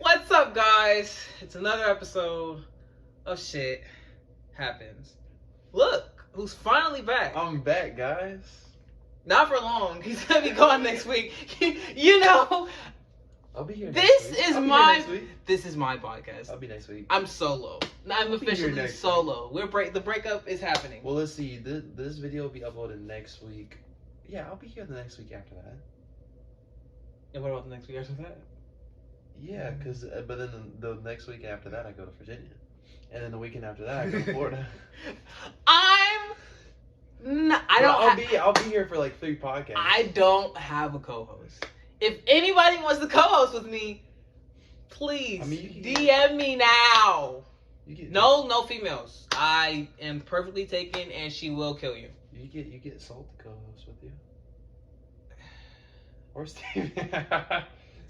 What's up, guys? It's another episode of Shit Happens. Look, who's finally back? I'm back, guys. Not for long. He's gonna be gone next week. You know, I'll be here. this next week. is I'll be my here next week. this is my podcast. I'll be next week. I'm solo. I'm I'll be here officially next solo. The breakup is happening. Well, let's see. This video will be uploaded next week. Yeah, I'll be here the next week after that. And what about the next week after that? Yeah, but then the next week after that I go to Virginia, and then the weekend after that I go to Florida. I'll be here for like 3 podcasts. I don't have a co-host. If anybody wants to co-host with me, please DM me now. No females. I am perfectly taken, and she will kill you. You get Salt to co-host with you, or Steven.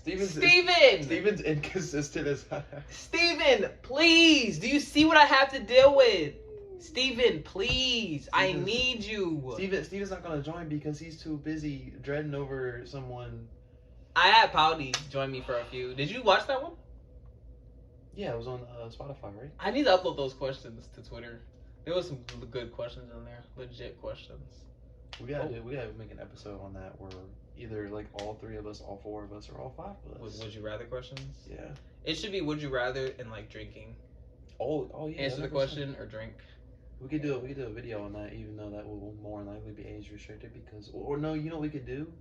Steven's inconsistent as hell. Steven, please. Do you see what I have to deal with? Steven, please. I need you. Steven's not gonna join because he's too busy dreading over someone. I had Pouty join me for a few. Did you watch that one? Yeah, it was on Spotify, right? I need to upload those questions to Twitter. There was some good questions in there. Legit questions. We gotta make an episode on that where either like all 3 of us, all 4 of us, or all 5 of us. Would you rather questions? Yeah. It should be would you rather and like drinking. Oh yeah. Answer the question or drink. We could do a video on that, even though that will more than likely be age restricted because or no, you know what we could do?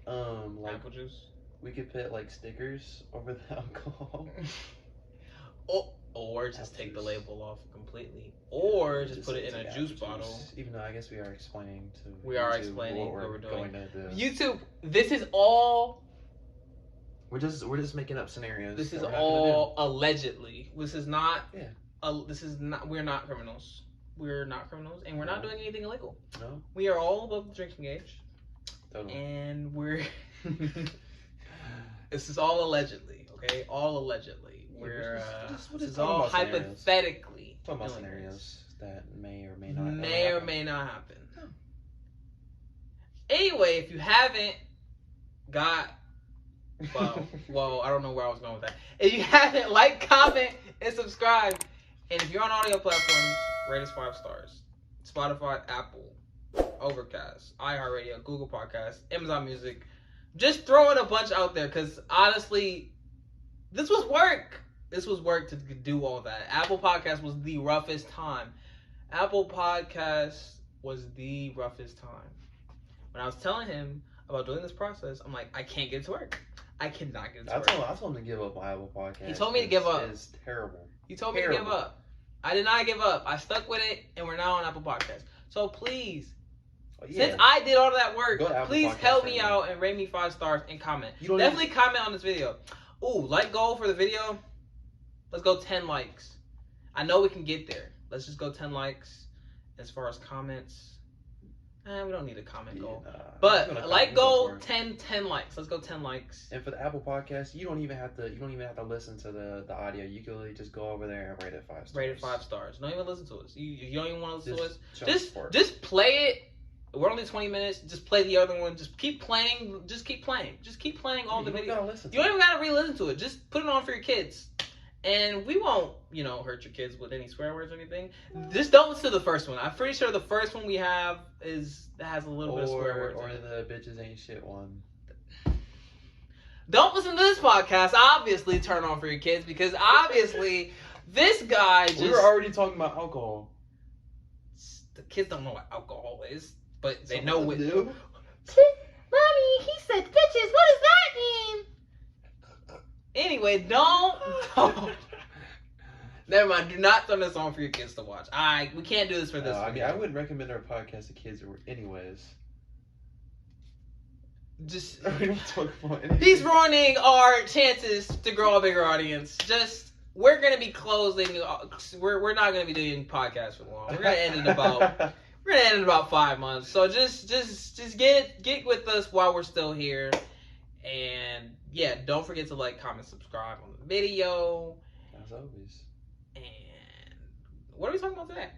Like apple juice. We could put like stickers over the alcohol. Or just take the label off completely. Or just put it in a juice bottle. Even though I guess we are explaining what we're doing. Going to do. YouTube, this is all... We're just making up scenarios. This is all allegedly. This is not... Yeah. We're not criminals. We're not criminals. And we're not doing anything illegal. No. We are all above the drinking age. Totally. And we're... This is all allegedly, okay? All allegedly. This is all hypothetically. Talking about scenarios that may or may not happen. No. Anyway, if you haven't got, well, I don't know where I was going with that. If you haven't, like, comment, and subscribe. And if you're on audio platforms, rate us 5 stars. Spotify, Apple, Overcast, iHeartRadio, Google Podcasts, Amazon Music. Just throwing a bunch out there because honestly, this was work. This was work to do all that. Apple Podcast was the roughest time. When I was telling him about doing this process, I'm like, I can't get it to work. I cannot get it to work. I told him to give up my Apple Podcast. He told me to give up. It's terrible. He told me to give up. I did not give up. I stuck with it, and we're now on Apple Podcast. So please, since I did all that work, please help me out and rate me 5 stars and comment. Definitely comment on this video. Ooh, like goal for the video. Let's go 10 likes. I know we can get there. Let's just go 10 likes. As far as comments, we don't need a comment goal. But like goal 10 likes. Let's go 10 likes. And for the Apple Podcast, you don't even have to listen to the audio. You can really just go over there and rate it 5 stars. Rate it 5 stars. Don't even listen to us. You don't even want to listen to us. Just play it. We're only 20 minutes. Just play the other one. Just keep playing. Just keep playing all the videos. You don't even gotta re-listen to it. Just put it on for your kids. And we won't, hurt your kids with any swear words or anything. Just don't listen to the first one. I'm pretty sure the first one we have has a little bit of swear words. Or the bitches ain't shit one. Don't listen to this podcast. Obviously, turn on for your kids because obviously this guy just. We were already talking about alcohol. The kids don't know what alcohol is, but they know what. Do. Mommy, he said bitches. What does that mean? Anyway, don't. Never mind. Do not turn this on for your kids to watch. We can't do this for this. I wouldn't recommend our podcast to kids, anyways. Just we don't talk about anything. He's ruining our chances to grow a bigger audience. We're gonna be closing. We're not gonna be doing podcasts for long. We're gonna end in about 5 months. So just get with us while we're still here. And yeah, don't forget to like, comment, subscribe on the video. As always. And what are we talking about today?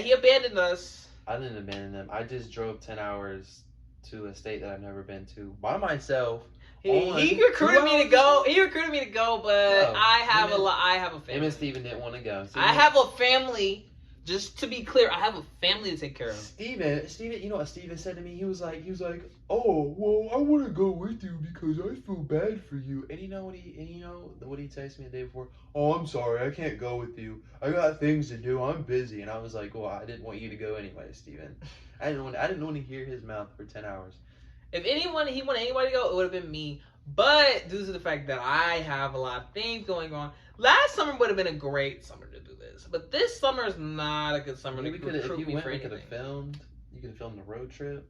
He abandoned us. I didn't abandon them. I just drove 10 hours to a state that I've never been to by myself He recruited me to go. He recruited me to go, but no, I have a family. Him and Steven didn't want to go. I have a family. Just to be clear, I have a family to take care of. Steven, you know what Steven said to me? He was like, oh, well, I want to go with you because I feel bad for you. And you know what he texted me the day before? Oh, I'm sorry, I can't go with you. I got things to do. I'm busy. And I was like, well, I didn't want you to go anyway, Steven. I didn't want to hear his mouth for 10 hours. If he wanted anybody to go, it would have been me. But due to the fact that I have a lot of things going on, last summer would have been a great summer to do this. But this summer is not a good summer to recruit me for anything. You could have filmed the road trip.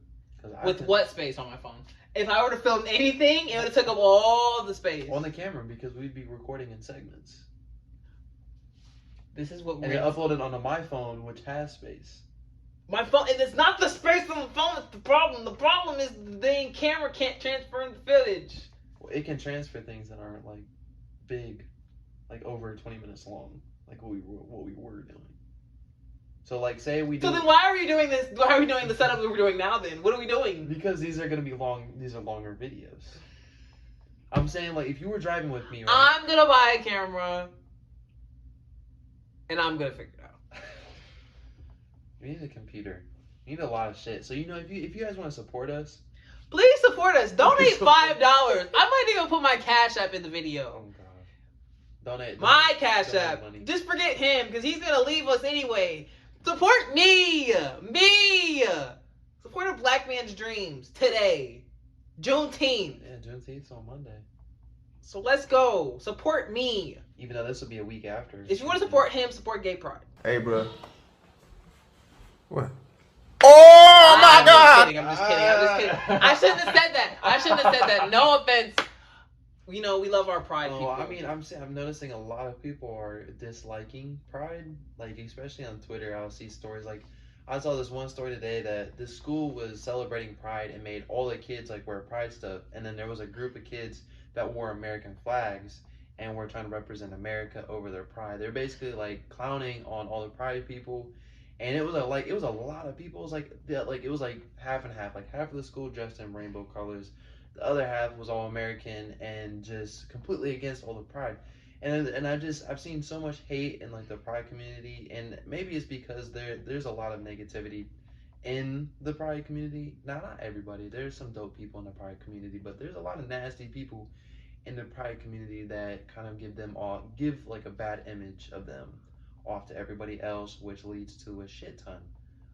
With what space on my phone? If I were to film anything, it would have took up all the space. On the camera, because we'd be recording in segments. This is what we're... And then upload it onto my phone, which has space. My phone, and it's not the space on the phone that's the problem. The problem is the dang camera can't transfer the footage. Well, it can transfer things that aren't, like, big, like, over 20 minutes long, like what we were doing. So, like, say we do... So then why are we doing this? Why are we doing the setup we were doing now, then? What are we doing? Because these are going to be these are longer videos. I'm saying, like, if you were driving with me, right? I'm going to buy a camera, and I'm going to figure it out. You need a computer. You need a lot of shit. So, you know, if you guys want to support us... Please support us. Donate $5. I might even put my Cash App in the video. Oh, God. Donate my Cash App. Money. Just forget him, because he's going to leave us anyway. Support me. Me. Support a black man's dreams today. Juneteenth. Yeah, Juneteenth's on Monday. So let's go. Support me. Even though this will be a week after. If you want to support him, support Gay Pride. Hey, bro. What? Oh my God! I'm just kidding. I shouldn't have said that. No offense. You know, we love our Pride people. I mean, I'm noticing a lot of people are disliking Pride. Like, especially on Twitter, I'll see stories like, I saw this one story today that this school was celebrating Pride and made all the kids, like, wear Pride stuff. And then there was a group of kids that wore American flags and were trying to represent America over their Pride. They're basically, like, clowning on all the Pride people. And it was a lot of people. It was like half and half. Like, half of the school dressed in rainbow colors. The other half was all American and just completely against all the Pride. And I've seen so much hate in, like, the Pride community, and maybe it's because there's a lot of negativity in the Pride community. Not everybody. There's some dope people in the Pride community, but there's a lot of nasty people in the Pride community that kind of give like a bad image of them off to everybody else, which leads to a shit ton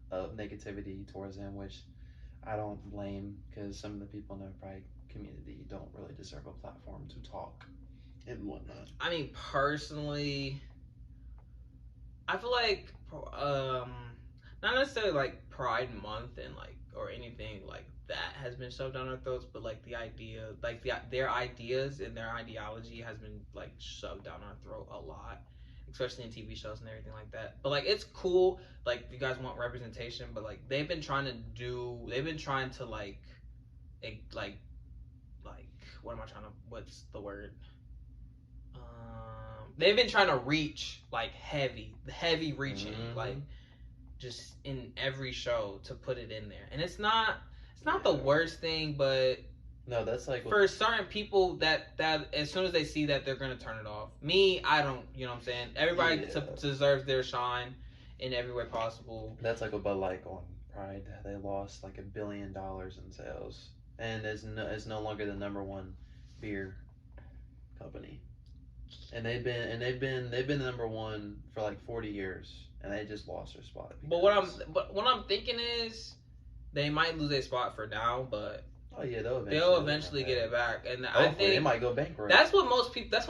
of negativity towards them, which I don't blame, because some of the people in the Pride community don't really deserve a platform to talk and whatnot. I mean, personally, I feel like not necessarily like Pride Month and like or anything like that has been shoved down our throats, but like the idea, like their ideas and their ideology has been like shoved down our throat a lot, especially in TV shows and everything like that. But like, it's cool, like, if you guys want representation, but like they've been trying to like what's the word? They've been trying to reach like heavy reaching, like just in every show to put it in there. And it's not the worst thing, but no, that's like for certain people that as soon as they see that, they're gonna turn it off. Me, I don't. You know what I'm saying? Everybody deserves their shine in every way possible. That's like like on Pride, they lost like $1 billion in sales, and it's no longer the number 1 beer company. And they've been the number 1 for like 40 years, and they just lost their spot. But what I'm thinking is, they might lose their spot for now, but oh yeah, they'll eventually get it back. And hopefully, I think they might go bankrupt. That's what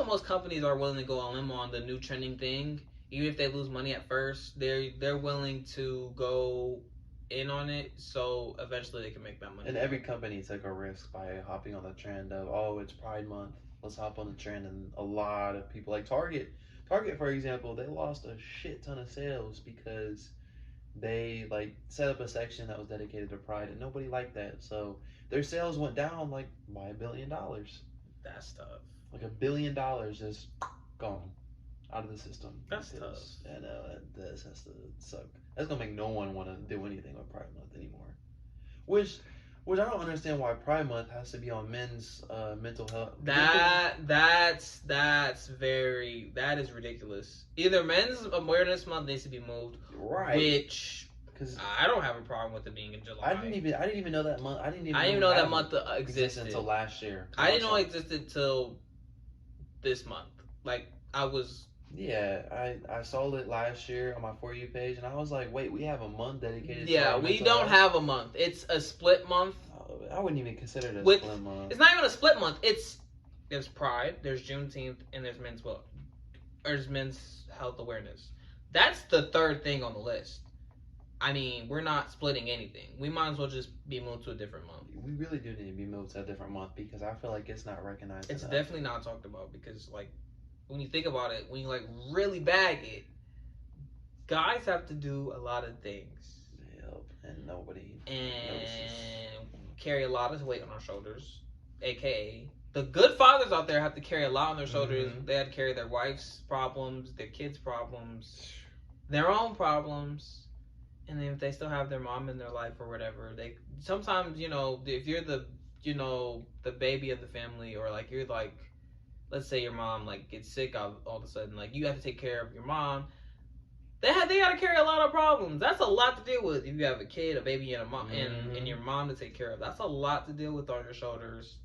most companies are willing to go on limb on, the new trending thing. Even if they lose money at first, they're willing to go in on it, so eventually they can make that money. And every company took a risk by hopping on the trend of, oh, it's Pride Month, let's hop on the trend. And a lot of people, like Target, for example, they lost a shit ton of sales because they like set up a section that was dedicated to Pride, and nobody liked that. So their sales went down like by $1 billion. That's tough. Like $1 billion just gone out of the system. That's tough. I know this has to suck. That's gonna make no one want to do anything with Pride Month anymore. Which Which I don't understand why Pride Month has to be on men's mental health. That is ridiculous. Either Men's Awareness Month needs to be moved, right? Which, because I don't have a problem with it being in July. I didn't even know that month. I didn't even know that month existed until last year. I didn't know it existed till this month. Like I was. Yeah, I saw it last year on my For You page, and I was like, wait, we have a month dedicated. Yeah, to we don't have a month. It's a split month. I wouldn't even consider it a split month. It's not even a split month. There's Pride, there's Juneteenth, and there's there's Men's Health Awareness. That's the third thing on the list. I mean, we're not splitting anything. We might as well just be moved to a different month. We really do need to be moved to a different month because I feel like it's not recognized. It's definitely not talked about because, like, when you think about it, when you, like, really bag it, guys have to do a lot of things. Yep, and nobody notices. Carry a lot of weight on our shoulders, aka the good fathers out there have to carry a lot on their shoulders. They have to carry their wife's problems, their kids' problems, their own problems, and then if they still have their mom in their life or whatever, they sometimes, you know, if you're the baby of the family, or like you're like, let's say your mom like gets sick all of a sudden, like you have to take care of your mom. They got to carry a lot of problems. That's a lot to deal with if you have a kid, a baby, and a mom, and your mom to take care of. That's a lot to deal with on your shoulders.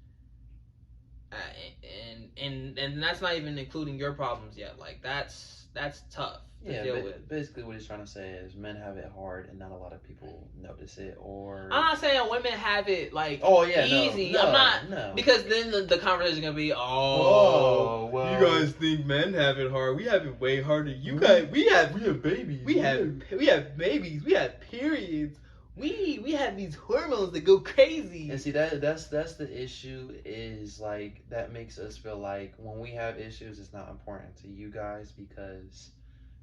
And that's not even including your problems yet. Like that's tough to deal with. Basically, what he's trying to say is men have it hard, and not a lot of people notice it. Or I'm not saying women have it like easy. No, I'm not because then the conversation is gonna be well, you guys think men have it hard. We have it way harder. You guys, we have babies. We have babies. We have periods. We have these hormones that go crazy. And see that's the issue, is like that makes us feel like when we have issues it's not important to you guys because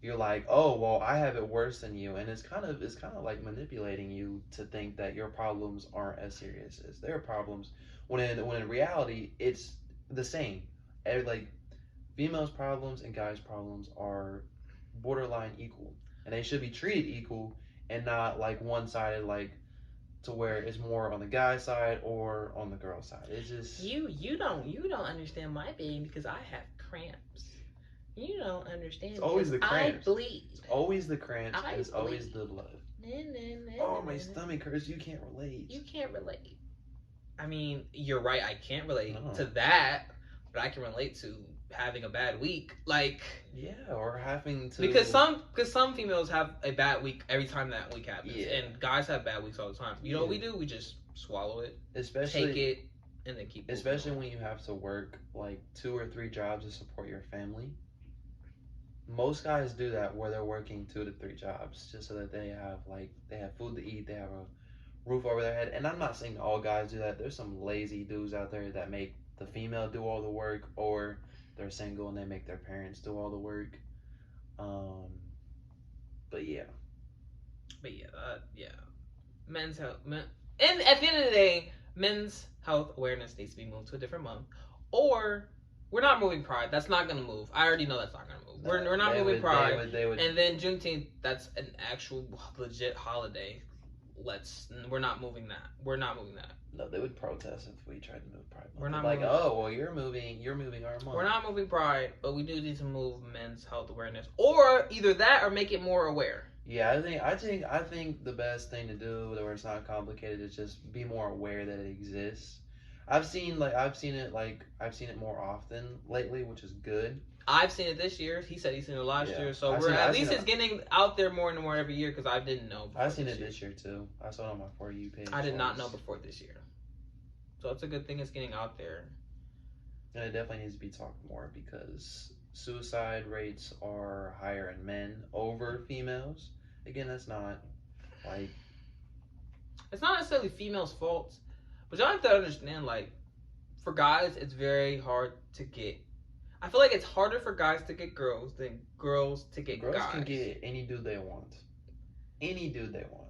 you're like, oh well, I have it worse than you, and it's kind of like manipulating you to think that your problems aren't as serious as their problems, when in reality it's the same. Like females' problems and guys' problems are borderline equal, and they should be treated equal. And not like one-sided, like to where it's more on the guy's side or on the girl's side. It's just you don't understand my pain because I have cramps. You don't understand. It's always the cramps. I bleed. It's always the cramps. And it's always the blood. Oh, my stomach hurts. You can't relate. You can't relate. I mean, you're right. I can't relate to that, but I can relate to having a bad week, like or having to because some females have a bad week every time that week happens, and guys have bad weeks all the time. You know what we do? We just swallow it, especially take it, and then keep. Especially when you have to work like 2 or 3 jobs to support your family. Most guys do that where they're working 2 to 3 jobs just so that they have food to eat, they have a roof over their head. And I'm not saying all guys do that. There's some lazy dudes out there that make the female do all the work, or they're single and they make their parents do all the work. But yeah. Men's health. And at the end of the day, Men's Health Awareness needs to be moved to a different month. Or we're not moving Pride. That's not going to move. I already know that's not going to move. We're not moving Pride. They would. And then Juneteenth, that's an actual legit holiday. We're not moving that. We're not moving that. No, they would protest if we tried to move Pride. We're not like, oh, well, you're moving our month. We're not moving Pride, but we do need to move Men's Health Awareness, or either that, or make it more aware. Yeah, I think the best thing to do, where it's not complicated, is just be more aware that it exists. I've seen it more often lately, which is good. I've seen it this year. He said he's seen it last year, so it's getting out there more and more every year because I didn't know. I've seen it this year too. I saw it on my For You page. I did not know before this year, so it's a good thing it's getting out there. And it definitely needs to be talked more because suicide rates are higher in men over females. Again, that's not like it's not necessarily females' fault, but y'all have to understand, like, for guys, it's very hard to get. I feel like it's harder for guys to get girls than girls to get guys. Girls can get any dude they want. Any dude they want.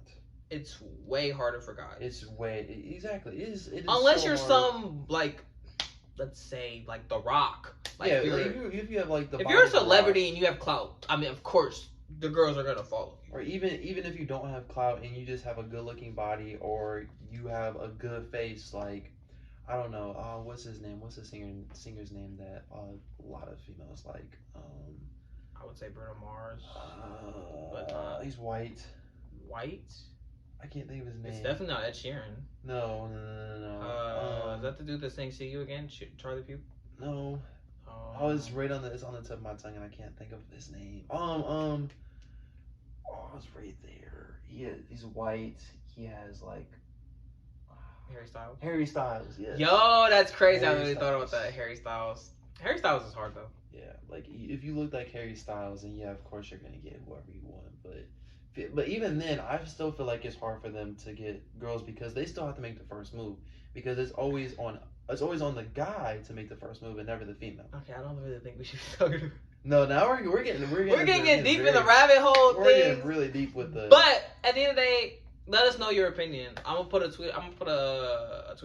It's way harder for guys. Exactly. It is unless so you're hard. Some, like, let's say, like The Rock. Like, if you have like if you're a celebrity and you have clout, I mean, of course the girls are gonna follow you. Or even if you don't have clout and you just have a good looking body or you have a good face, like I don't know, what's his name? What's the singer's name that a lot of females like? I would say Bruno Mars. But he's white. White? I can't think of his name. It's definitely not Ed Sheeran. No. Is that the dude that sang "See You Again"? Charlie Puth? No. It's right on it's on the tip of my tongue and I can't think of his name. It's right there. He's white. He has like Harry Styles. Harry Styles, yeah. Yo, that's crazy. I really thought about that. Harry Styles. Harry Styles is hard though. Yeah, like if you look like Harry Styles, then yeah, of course you're gonna get whoever you want. But even then, I still feel like it's hard for them to get girls because they still have to make the first move because it's always on the guy to make the first move and never the female. Okay, I don't really think we should be talking about. No, now we're getting deep in the rabbit hole. We're getting really deep with the. But at the end of the day, let us know your opinion. I'm gonna put a tweet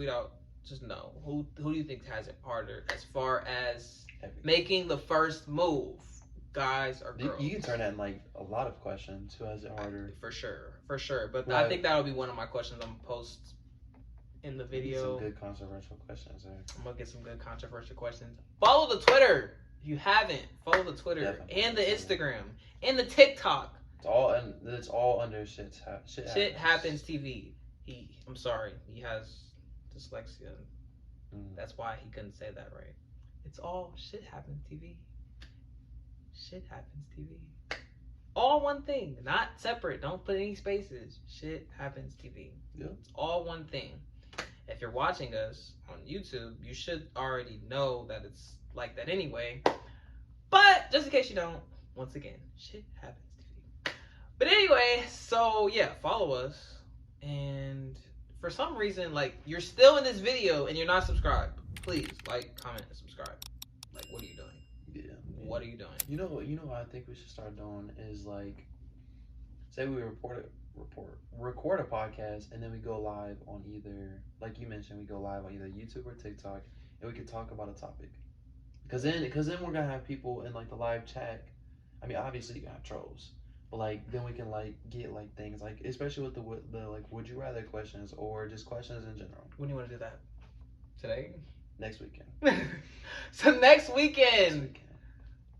out. Just know who do you think has it harder as far as making the first move, guys or girls? You can turn that in like a lot of questions. Who has it harder? For sure. But I think that'll be one of my questions I'm gonna post in the video. Some good controversial questions there. I'm gonna get some good controversial questions. Follow the Twitter. If you haven't, follow the Twitter Definitely. and the Instagram and the TikTok. It's all under Shit Happens TV. I'm sorry, he has dyslexia. That's why he couldn't say that right. It's all Shit Happens TV. Shit Happens TV. All one thing, not separate. Don't put any spaces. Shit Happens TV. Yeah. It's all one thing. If you're watching us on YouTube, you should already know that it's like that anyway. But just in case you don't, once again, Shit Happens TV. But anyway, so yeah, follow us. And for some reason, like, you're still in this video and you're not subscribed. Please like, comment, and subscribe. Like, what are you doing? Yeah. What are you doing? You know what I think we should start doing is like, say we record a podcast and then we go live on either, like you mentioned, we go live on either YouTube or TikTok and we could talk about a topic. Cause then we're gonna have people in like the live chat. I mean, obviously you can have trolls, but like then we can like get like things like, especially with the like would you rather questions or just questions in general. When do you want to do that? Today? Next weekend. So next weekend.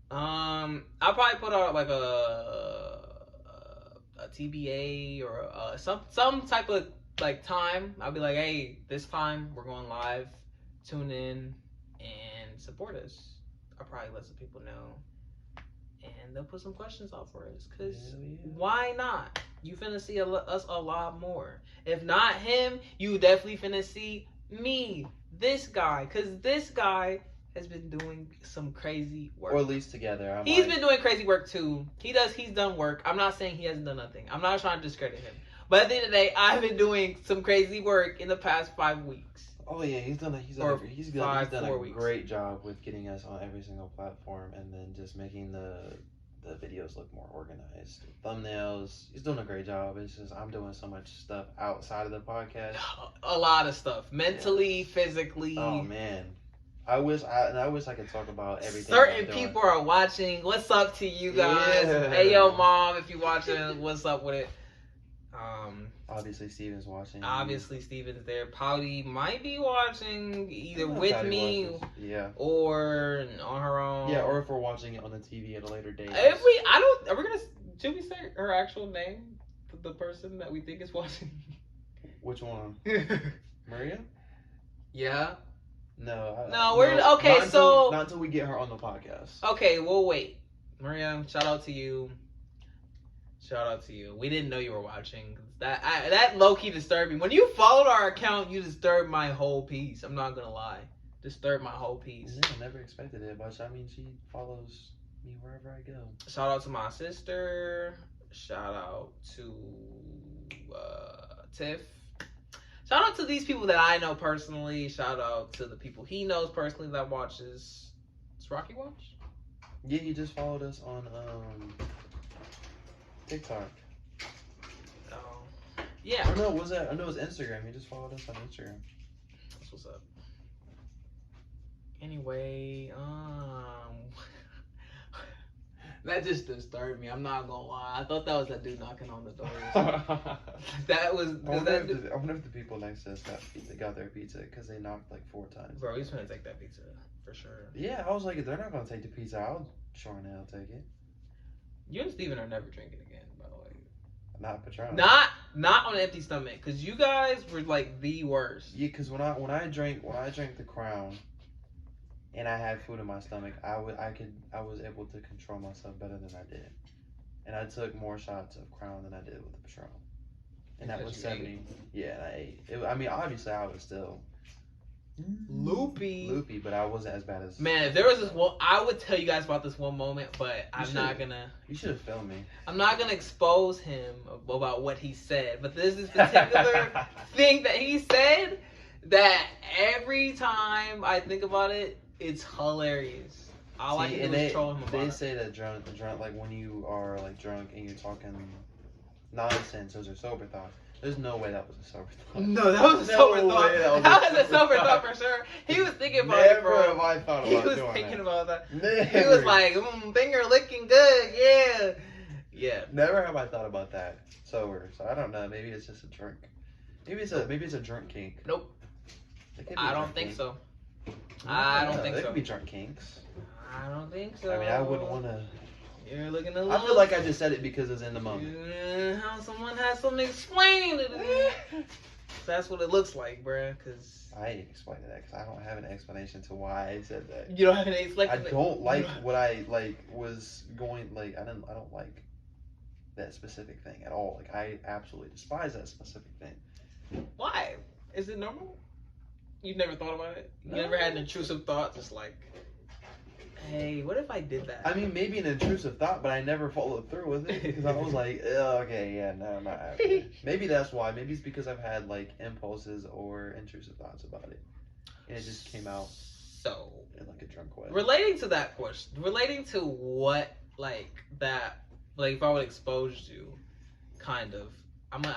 I'll probably put out like a TBA or some type of like time. I'll be like, hey, this time we're going live. Tune in and support us. I'll probably let some people know, and they'll put some questions out for us. Cause why not? You finna see us a lot more. If not him, you definitely finna see me, this guy. Cause this guy has been doing some crazy work. Or at least together. He's been doing crazy work too. He's done work. I'm not saying he hasn't done nothing. I'm not trying to discredit him. But at the end of the day, I've been doing some crazy work in the past 5 weeks. Oh yeah, he's done a great job with getting us on every single platform and then just making the videos look more organized. Thumbnails, he's doing a great job. It's just I'm doing so much stuff outside of the podcast. A lot of stuff. Mentally, physically. Oh man. I wish I could talk about everything. Certain people are watching. What's up to you guys? Yeah. Hey yo mom, if you're watching, what's up with it? Obviously Steven's watching. Obviously Steven's there. Pouty might be watching either with me or on her own. Yeah, or if we're watching it on the TV at a later date. Should we say her actual name? The person that we think is watching? Which one? Maria? Yeah. No, so not until we get her on the podcast. Okay, we'll wait. Maria, shout out to you. We didn't know you were watching. That low key disturbed me. When you followed our account, you disturbed my whole piece. I'm not gonna lie, disturbed my whole piece. Yeah, I never expected it, but I mean, she follows me wherever I go. Shout out to my sister. Shout out to Tiff. Shout out to these people that I know personally. Shout out to the people he knows personally that watches. Does Rocky watch? Yeah, he just followed us on TikTok. Oh. Yeah. Oh no, was that? I know it was Instagram. He just followed us on Instagram. That's what's up. Anyway, That just disturbed me. I'm not gonna lie. I thought that was that dude knocking on the door. That was. I wonder if the people next to us got their pizza because they knocked like 4 times. Bro, he's gonna take that pizza for sure. Yeah, I was like, if they're not gonna take the pizza, I'll sure now take it. You and Steven are never drinking again, by the way. Not Patron. Not on an empty stomach, cause you guys were like the worst. Yeah, cause when I drank the Crown, and I had food in my stomach, I was able to control myself better than I did, and I took more shots of Crown than I did with the Patron, and that was 70. Yeah, and I ate. I mean, obviously, I was still loopy, but I wasn't as bad as. Man, if there was this one, I would tell you guys about this one moment, but I'm not gonna. You should have filmed me. I'm not gonna expose him about what he said, but there's this particular thing that he said that every time I think about it, it's hilarious. All I can do is troll him about it. They say that drunk, like when you are like drunk and you're talking nonsense, those are sober thoughts. There's no way that was a sober thought. No, that was a sober thought. That was a sober thought for sure. He was thinking about it, bro. Never have I thought about doing that. He was thinking about that. Never. He was like, finger licking good, yeah. Yeah. Never have I thought about that sober. So I don't know. Maybe it's just a drink. Maybe it's a drunk kink. Nope. I don't think so. I don't think so. There could be drunk kinks. I don't think so. I mean, I wouldn't want to. You're looking a little. I feel like I just said it because it's in the moment. How someone has something explaining to me. That's what it looks like, bruh. Cause I ain't explaining that because I don't have an explanation to why I said that. You don't have an explanation. I don't like what I was going like. I don't like that specific thing at all. Like I absolutely despise that specific thing. Why? Is it normal? You've never thought about it? You No. never had an intrusive thought, just like, hey, what if I did that? I mean, maybe an intrusive thought, but I never followed through with it because I was like, okay, yeah, no, I'm not having it. Maybe that's why. Maybe it's because I've had like impulses or intrusive thoughts about it, and it just came out so in like a drunk way. Relating to that question, relating to what like that, like if I would expose you, kind of. I'm gonna.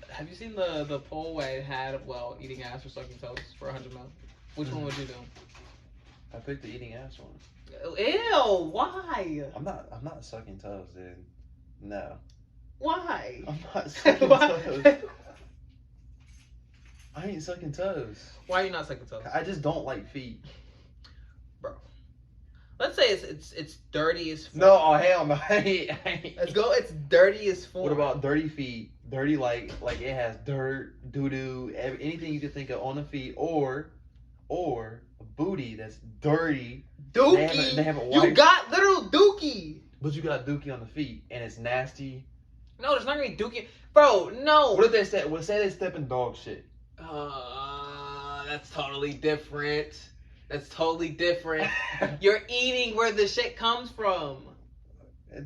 Have you seen the poll where it had eating ass or sucking toes for 100 mil? Which one would you do? I picked the eating ass one. Ew! Why? I'm not sucking toes, dude. No. Why? I'm not sucking toes. I ain't sucking toes. Why are you not sucking toes? I just don't like feet. Bro. Let's say it's dirty as fuck. No, oh hell no. I ain't. Let's go. It's dirty as fuck. What about dirty feet? Dirty like it has dirt, doo doo, anything you could think of on the feet, or a booty that's dirty. Dookie. They haven't wiped. You got literal dookie. But you got dookie on the feet and it's nasty. No, there's not gonna be dookie, bro. No. What if they say? What say they step in dog shit? That's totally different. That's totally different. You're eating where the shit comes from.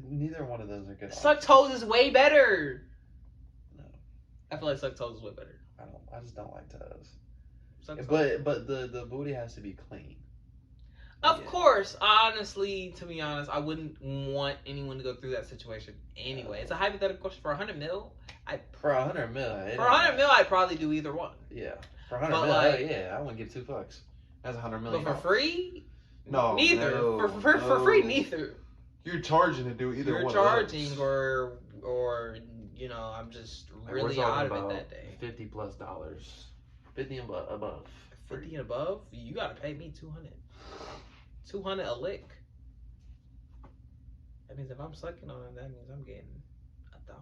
Neither one of those are good. Suck toes is way better. No. I feel like suck toes is way better. I just don't like toes. Suck toes. But the booty has to be clean. Of course, honestly, to be honest, I wouldn't want anyone to go through that situation anyway. It's a hypothetical question. For 100 mil, For 100 mil. For 100 mil, I'd probably do either one. Yeah. For 100 mil, I wouldn't give 2 fucks. That's 100 million. But for free? No. Neither. No, for free, neither. You're charging to do either one. You're charging, or you know, I'm just really out of it that day. $50+ 50 and above. 50 and above? You gotta pay me 200. 200 a lick. That means if I'm sucking on it, that means I'm getting 1,000.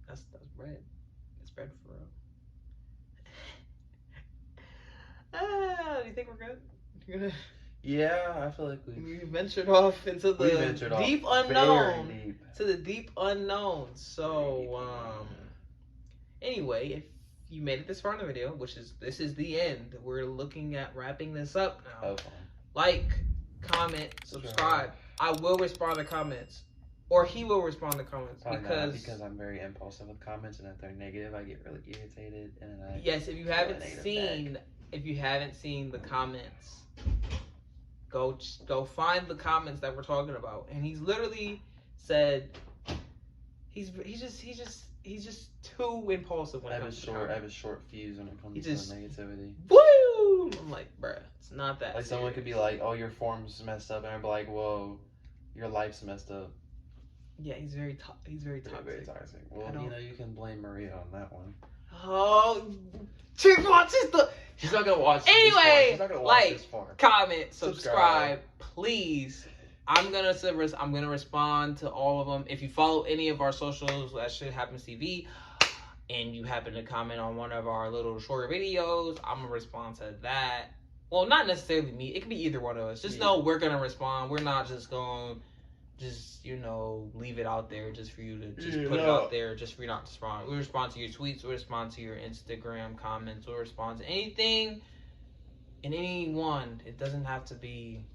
That's bread. That's bread for real. Do you think we're good? Yeah, I feel like we ventured off into the deep unknown. To the deep unknown. So, anyway, if you made it this far in the video, this is the end. We're looking at wrapping this up now. Okay. Like, comment, subscribe. I will respond to comments. Or he will respond to comments. Because I'm very impulsive with comments, and if they're negative, I get really irritated. And then yes, if you haven't seen the comments, go find the comments that we're talking about. And he's literally said he's just too impulsive when it comes to comments. I have a short fuse when it comes to negativity. Woo! I'm like, bruh, it's not that. Like serious. someone could be like, "Oh, your form's messed up," and I'd be like, "Whoa, your life's messed up." Yeah, he's very toxic. Very toxic. Well, you can blame Maria on that one. Oh, she watches the. She's not gonna watch. Anyway, she's not gonna watch this far. Comment, subscribe, please. I'm gonna respond to all of them. If you follow any of our socials, that Sh1t Happens TV, and you happen to comment on one of our little shorter videos, I'm gonna respond to that. Well, not necessarily me. It could be either one of us. Just know we're gonna respond. We're not just gonna leave it out there just for you to put it out there just for you not to respond. We respond to your tweets. We respond to your Instagram comments. We'll respond to anything and anyone. It doesn't have to be.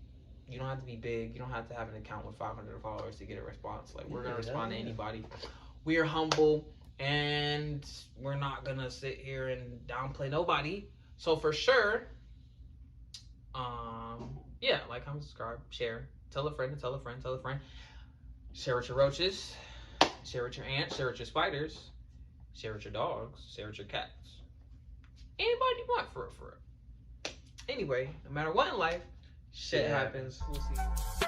You don't have to be big. You don't have to have an account with 500 followers to get a response. Like, we're going to respond to anybody. We are humble, and we're not going to sit here and downplay nobody. So, for sure, like, comment, subscribe, share. Tell a friend, tell a friend, tell a friend. Share with your roaches. Share with your ants. Share with your spiders. Share with your dogs. Share with your cats. Anybody you want, for it. Anyway, no matter what in life, shit happens. We'll see you.